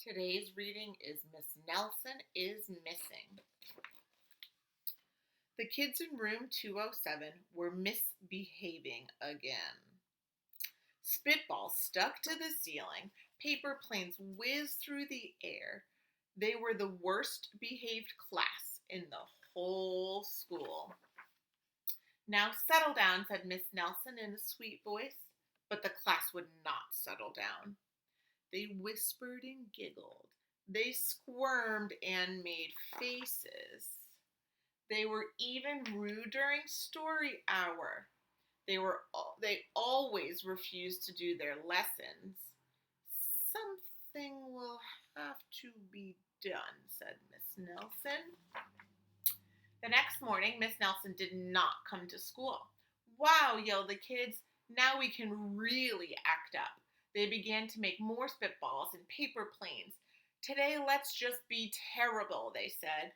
Today's reading is Miss Nelson is Missing. The kids in room 207 were misbehaving again. Spitballs stuck to the ceiling, paper planes whizzed through the air. They were the worst behaved class in the whole school. Now settle down, said Miss Nelson in a sweet voice, but the class would not settle down. They whispered and giggled. They squirmed and made faces. They were even rude during story hour. They always refused to do their lessons. Something will have to be done, said Miss Nelson. The next morning, Miss Nelson did not come to school. Wow, yelled the kids. Now we can really act up. They began to make more spitballs and paper planes. Today, let's just be terrible, they said.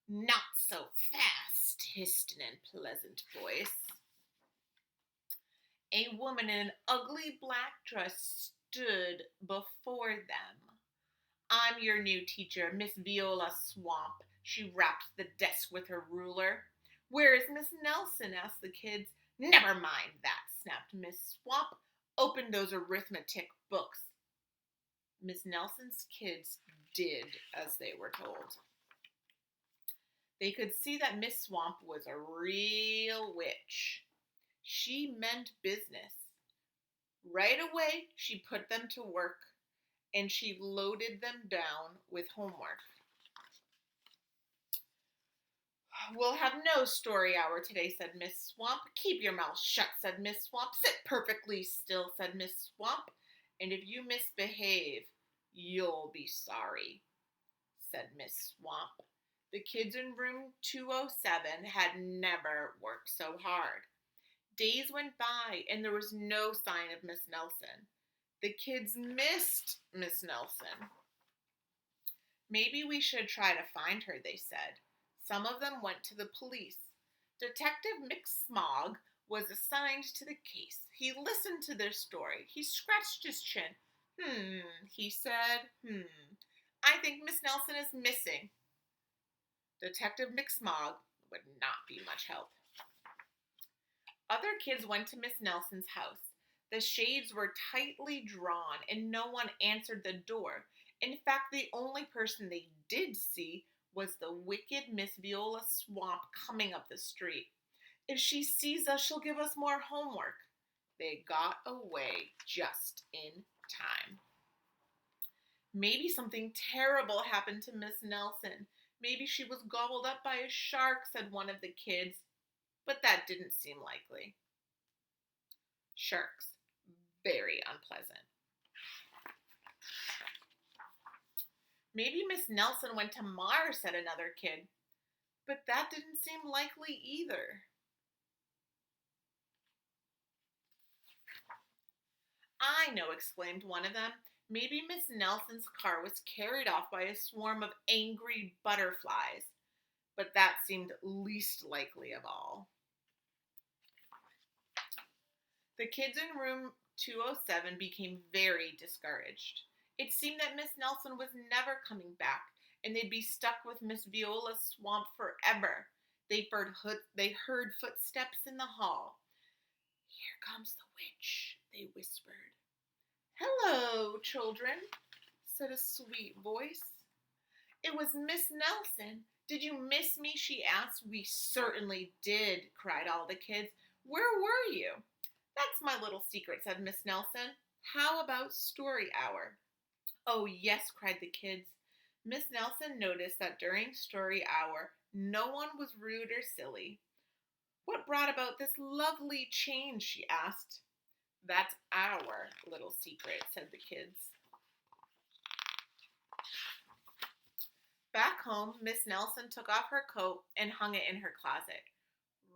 Not so fast, hissed an unpleasant voice. A woman in an ugly black dress stood before them. I'm your new teacher, Miss Viola Swamp. She rapped the desk with her ruler. Where is Miss Nelson? Asked the kids. Never mind that, snapped Miss Swamp. Open those arithmetic books. Miss Nelson's kids did as they were told. They could see that Miss Swamp was a real witch. She meant business. Right away, she put them to work, and she loaded them down with homework. We'll have no story hour today, said Miss Swamp. Keep your mouth shut, said Miss Swamp. Sit perfectly still, said Miss Swamp. And if you misbehave, you'll be sorry, said Miss Swamp. The kids in room 207 had never worked so hard. Days went by, and there was no sign of Miss Nelson. The kids missed Miss Nelson. Maybe we should try to find her, they said. Some of them went to the police. Detective McSmog was assigned to the case. He listened to their story. He scratched his chin. He said, I think Miss Nelson is missing. Detective McSmog would not be much help. Other kids went to Miss Nelson's house. The shades were tightly drawn and no one answered the door. In fact, the only person they did see was the wicked Miss Viola Swamp coming up the street. If she sees us, she'll give us more homework. They got away just in time. Maybe something terrible happened to Miss Nelson. Maybe she was gobbled up by a shark, said one of the kids, but that didn't seem likely. Sharks, very unpleasant. Maybe Miss Nelson went to Mars, said another kid, but that didn't seem likely either. I know, exclaimed one of them. Maybe Miss Nelson's car was carried off by a swarm of angry butterflies, but that seemed least likely of all. The kids in room 207 became very discouraged. It seemed that Miss Nelson was never coming back, and they'd be stuck with Miss Viola Swamp forever. They heard footsteps in the hall. Here comes the witch, they whispered. Hello, children, said a sweet voice. It was Miss Nelson. Did you miss me? She asked. We certainly did, cried all the kids. Where were you? That's my little secret, said Miss Nelson. How about story hour? Oh, yes, cried the kids. Miss Nelson noticed that during story hour, no one was rude or silly. What brought about this lovely change, she asked. That's our little secret, said the kids. Back home, Miss Nelson took off her coat and hung it in her closet,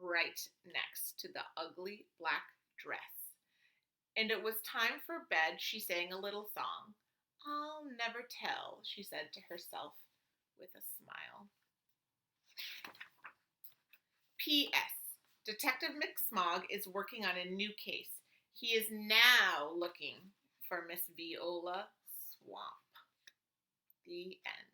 right next to the ugly black dress. And it was time for bed. She sang a little song. I'll never tell, she said to herself with a smile. P.S. Detective McSmog is working on a new case. He is now looking for Miss Viola Swamp. The end.